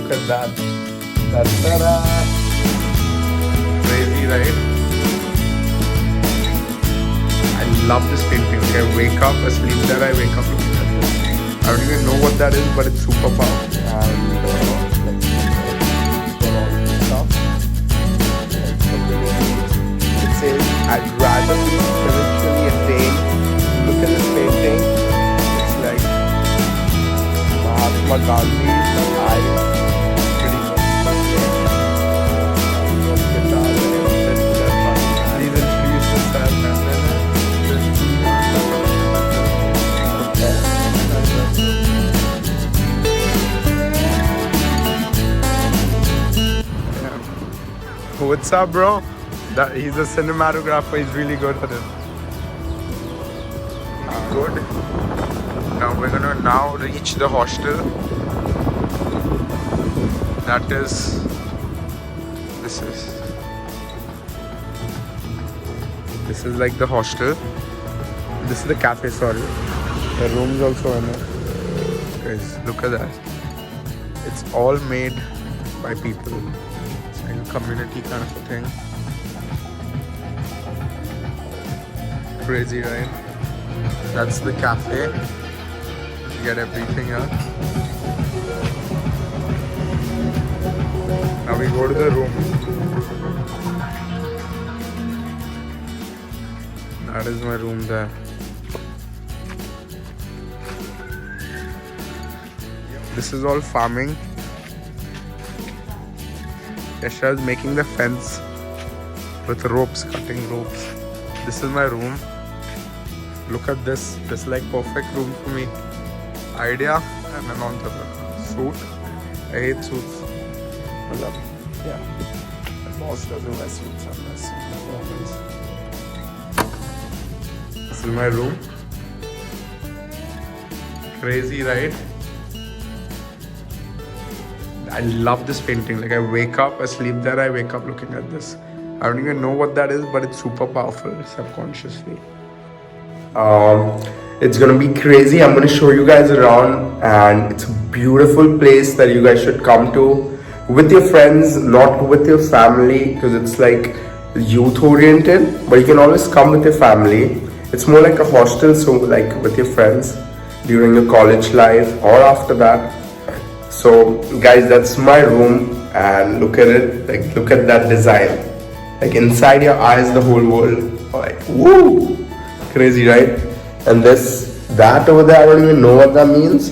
Look at that. Ta-da! Crazy, right? I love this painting. Like, I wake up, I sleep there, I wake up looking at this. I don't even know what that is, but it's super powerful. And it says, I'd rather be spiritually attained. Look at this painting. It's like Mahatma Gandhi's eyes. Pretty much. Please introduce yourself. What's up, bro? He's a cinematographer. He's really good at it. Good. Now we're gonna reach the hostel. This is like the hostel. This is the cafe, sorry. The room's also in it. Guys, look at that. It's all made by people. It's like a community kind of a thing. Crazy, right? That's the cafe. You get everything here. Now we go to the room. That is my room there. This is all farming. Yasha is making the fence with ropes, cutting ropes. This is my room. Look at this. This is like perfect room for me. Idea and an entrepreneur. Suit. I hate suits. I love it. Yeah. My boss doesn't wear suits unless he opens. This is my room. Crazy, right? I love this painting. Like, I wake up, I sleep there, I wake up looking at this. I don't even know what that is, but it's super powerful subconsciously. It's gonna be crazy. I'm gonna show you guys around, and it's a beautiful place that you guys should come to with your friends, not with your family, because it's like youth oriented, but you can always come with your family. It's more like a hostel, so like with your friends during your college life or after that. So guys, that's my room, and look at it. Like, look at that design. Like, inside your eyes, the whole world. Like, woo! Crazy, right? And that over there, I don't even know what that means,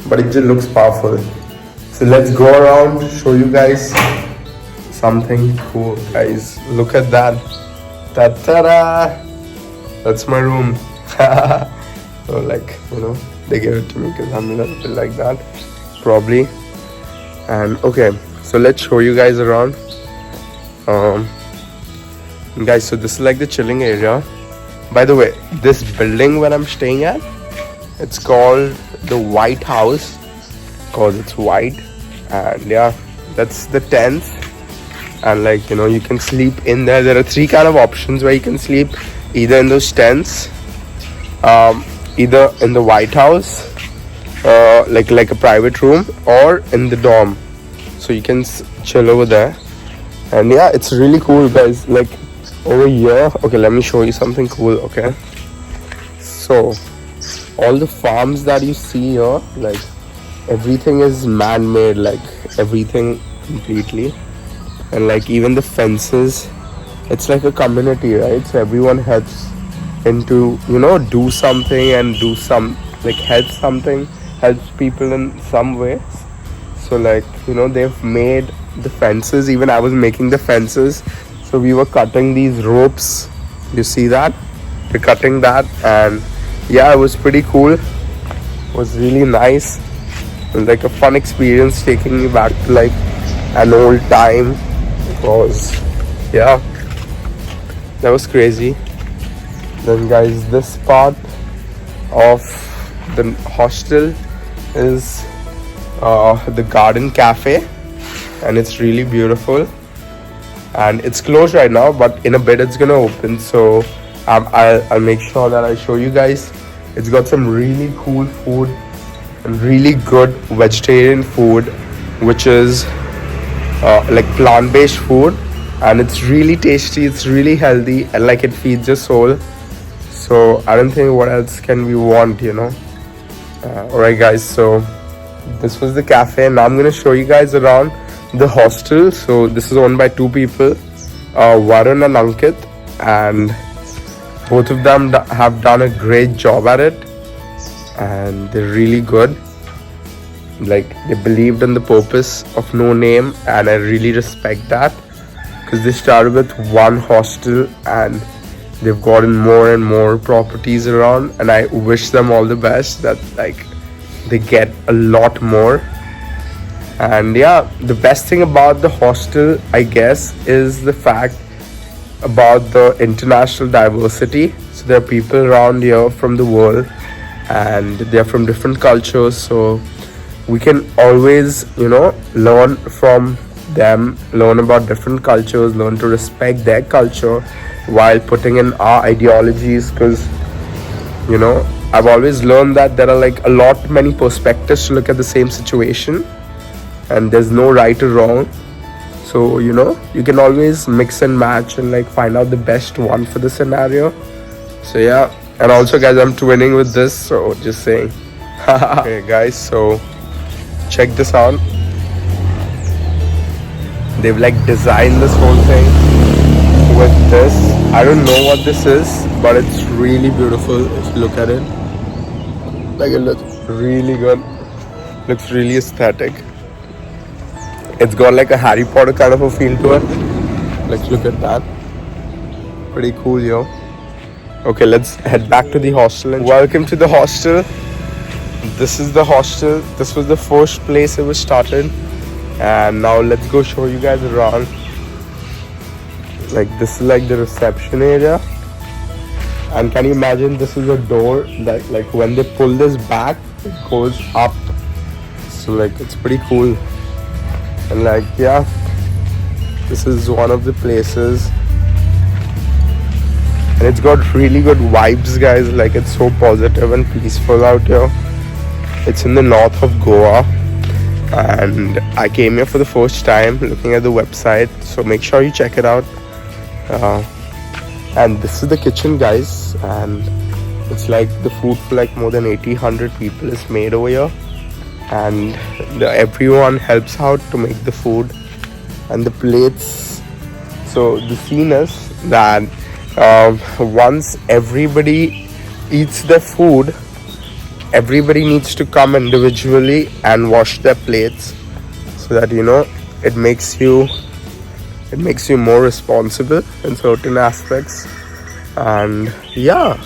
but it just looks powerful. So let's go around, show you guys something cool. Guys, look at that. Ta-da! That's my room. So like, you know, they gave it to me because I'm a little bit like that, probably. And okay, so let's show you guys around. Guys, so this is like the chilling area. By the way, this building where I'm staying at, it's called the White House because it's white. And yeah, that's the tent. And like, you know, you can sleep in there. There are 3 kind of options where you can sleep, either in those tents, either in the White House, like a private room, or in the dorm. So you can chill over there. And yeah, it's really cool, guys. Like, over here, okay, let me show you something cool. Okay, so all the farms that you see here, like, everything is man-made, like everything completely. And like, even the fences, it's like a community, right? So everyone helps into, you know, do something and do some, like, helps people in some way. So like, you know, they've made the fences. Even I was making the fences, so we were cutting these ropes. You see that? We're cutting that, and yeah, it was pretty cool. It was really nice. It was like a fun experience, taking me back to like an old time. It was, yeah, that was crazy. Then guys, this part of the hostel is the garden cafe, and it's really beautiful. And it's closed right now, but in a bit it's gonna open. So I'll make sure that I show you guys. It's got some really cool food and really good vegetarian food. which is like plant-based food, and it's really tasty, it's really healthy, and like it feeds your soul. So I don't think what else can we want, you know. Alright guys, so this was the cafe. Now I'm gonna show you guys around the hostel. So this is owned by two people, Varun and Ankit, and both of them have done a great job at it, and they're really good. Like, they believed in the purpose of No Name, and I really respect that, because they started with one hostel and they've gotten more and more properties around, and I wish them all the best, that like they get a lot more. And yeah, the best thing about the hostel, I guess, is the fact about the international diversity. So there are people around here from the world, and they're from different cultures, so we can always, you know, learn from them, learn about different cultures, learn to respect their culture while putting in our ideologies. Because, you know, I've always learned that there are like many perspectives to look at the same situation, and there's no right or wrong. So, you know, you can always mix and match and like find out the best one for the scenario. So yeah, and also guys, I'm twinning with this, so just saying. Okay guys, so check this out. They've like designed this whole thing with this. I don't know what this is, but it's really beautiful if you look at it. Like, it looks really good, looks really aesthetic. It's got like a Harry Potter kind of a feel to it. Let's look at that. Pretty cool, yo. Okay, let's head back to the hostel. And welcome to the hostel. This is the hostel. This was the first place it was started, and now let's go show you guys around. Like, this is like the reception area, and can you imagine, this is a door that like when they pull this back, it goes up. So like, it's pretty cool. And like, yeah, this is one of the places, and it's got really good vibes, guys. Like, it's so positive and peaceful out here. It's in the north of Goa, and I came here for the first time looking at the website, so make sure you check it out. And this is the kitchen, guys, and it's like the food for like more than 100 people is made over here, and everyone helps out to make the food and the plates. So the scene is that once everybody eats their food, everybody needs to come individually and wash their plates, so that, you know, it makes you more responsible in certain aspects. And yeah,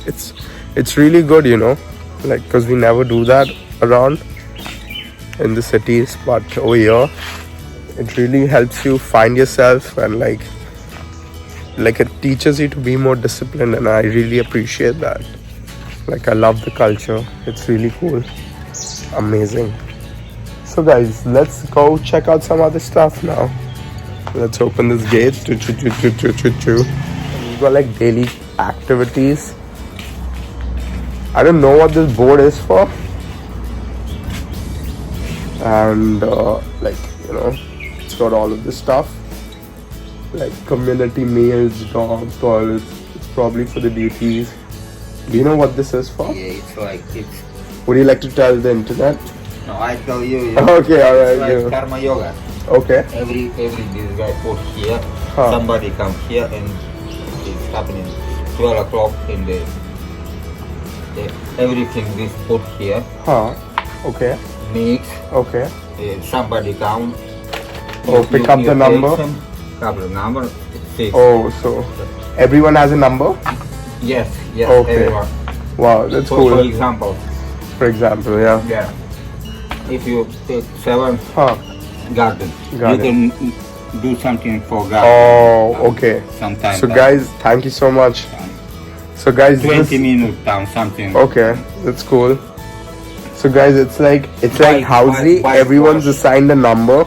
it's really good, you know, like, because we never do that around in the cities, but over here it really helps you find yourself, and like it teaches you to be more disciplined, and I really appreciate that. Like, I love the culture. It's really cool, amazing. So guys, let's go check out some other stuff now. Let's open this gate. We've got like daily activities. I don't know what this board is for, and like, you know, it's got all of this stuff like community meals, dogs, toilets. It's probably for the duties. Do you know what this is for? Yeah, it's like it's. Would you like to tell the internet? No, I tell you. Okay, alright. It's like Yeah. karma yoga. Okay. Every this guy put here. Huh. Somebody come here and it's happening 12 o'clock in the everything is put here. Huh. Okay. Mix. Okay. Somebody come. Oh, pick up the number. Pick the number. Six. Oh, so everyone has a number? Yes. Yes. Okay. Everyone. Wow, that's For cool. example. For example, yeah. Yeah. If you take 7 Huh. garden, Garden. you can do something for garden. Oh, okay. Sometimes. So guys, thank you so much. So guys, 20 minutes down something. Okay, that's cool. So guys, it's like White- housey. white Everyone's wash. assigned a number.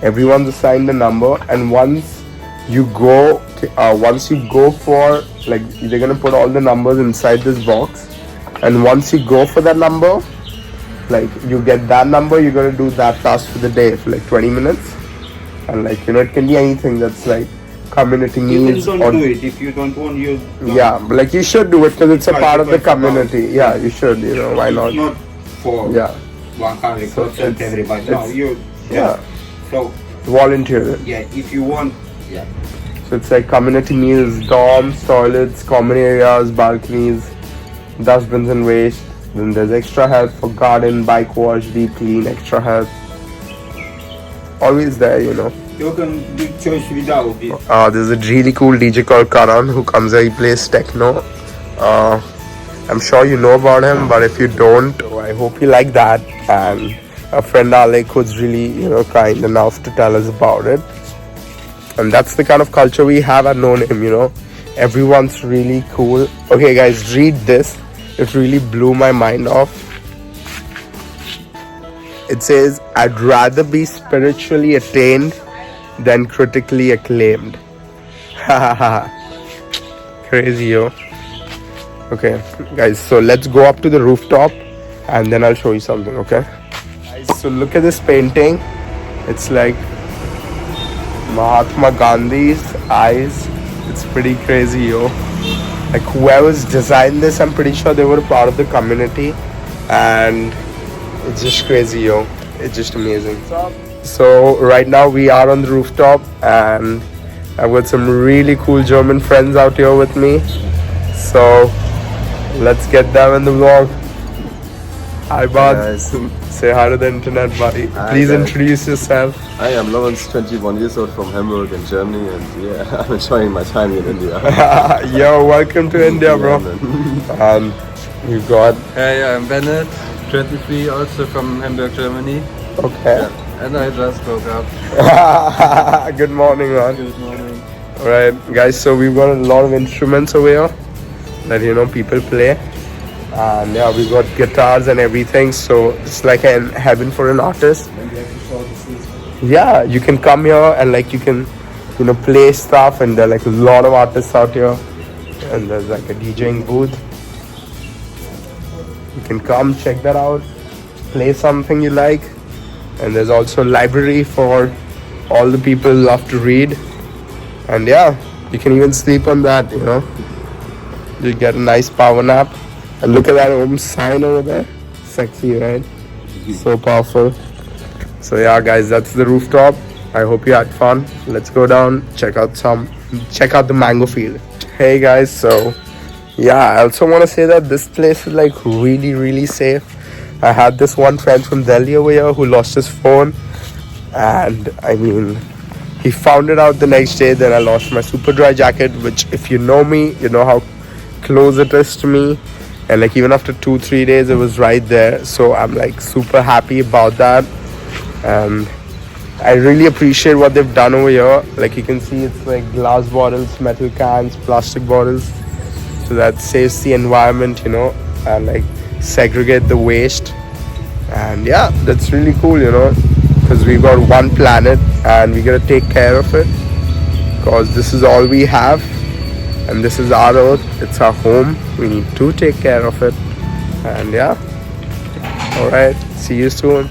Everyone's assigned a number, and once you go for, like, they're gonna put all the numbers inside this box, and once you go for that number, like you get that number, you're gonna do that task for the day for like 20 minutes, and like it can be anything that's like community You needs can don't do it if you don't want. You don't. yeah, but like you should do it because it's a Right, part of the because about- community. Yeah, you should. Why not? It's not for Yeah, 100% it's- everybody. No, it's- you. yeah. So Volunteer. yeah, if you want, yeah. So it's like community meals, dorms, toilets, common areas, balconies, dustbins and waste. Then there's extra help for garden, bike wash, deep clean, extra help. Always there. You can do choice without it. There's a really cool DJ called Karan who comes here. He plays techno. I'm sure you know about him, but if you don't, I hope you like that. And a friend Alec who's really, kind enough to tell us about it. And that's the kind of culture we have at No Name. Everyone's really cool. Okay, guys, read this. It really blew my mind off. It says, "I'd rather be spiritually attained than critically acclaimed." Crazy, yo. Okay, guys, so let's go up to the rooftop and then I'll show you something, okay? Guys, so look at this painting. It's like Mahatma Gandhi's eyes. It's pretty crazy, yo. Like whoever's designed this, I'm pretty sure they were a part of the community, and it's just crazy, yo. It's just amazing. So right now we are on the rooftop, and I've got some really cool German friends out here with me. So let's get them in the vlog. Hi, Bud. Guys. Say hi to the internet, buddy. Hi, Please guys. introduce yourself. Hi, I'm Lawrence, 21 years old from Hamburg in Germany, and yeah, I'm enjoying my time in India. Yo, welcome to India, bro. Yeah, man. You got Hey, I'm Bennett, 23, also from Hamburg, Germany, okay. and I just woke up. Good morning, man. Good morning. Alright, guys, so we've got a lot of instruments over here that people play. And yeah, we've got guitars and everything, so it's like an heaven for an artist. Yeah, you can come here and like you can play stuff, and there are like a lot of artists out here, and there's like a DJing booth. You can come check that out, play something you like, and there's also a library for all the people who love to read. And yeah, you can even sleep on that. You get a nice power nap. And look at that Om sign over there. Sexy, right? So powerful. So yeah, guys, that's the rooftop. I hope you had fun. Let's go down, check out the mango field. Hey guys, so yeah, I also want to say that this place is like really, really safe. I had this one friend from Delhi over here who lost his phone, and I mean, he found it out the next day. Then I lost my super dry jacket, which if you know me, you know how close it is to me. And like even after 2-3 days, it was right there. So I'm like super happy about that. And I really appreciate what they've done over here. Like you can see, it's like glass bottles, metal cans, plastic bottles. So that saves the environment, and like segregate the waste. And yeah, that's really cool, because we've got one planet and we gotta take care of it. Because this is all we have. And this is our earth, it's our home. We need to take care of it. And yeah. Alright, see you soon.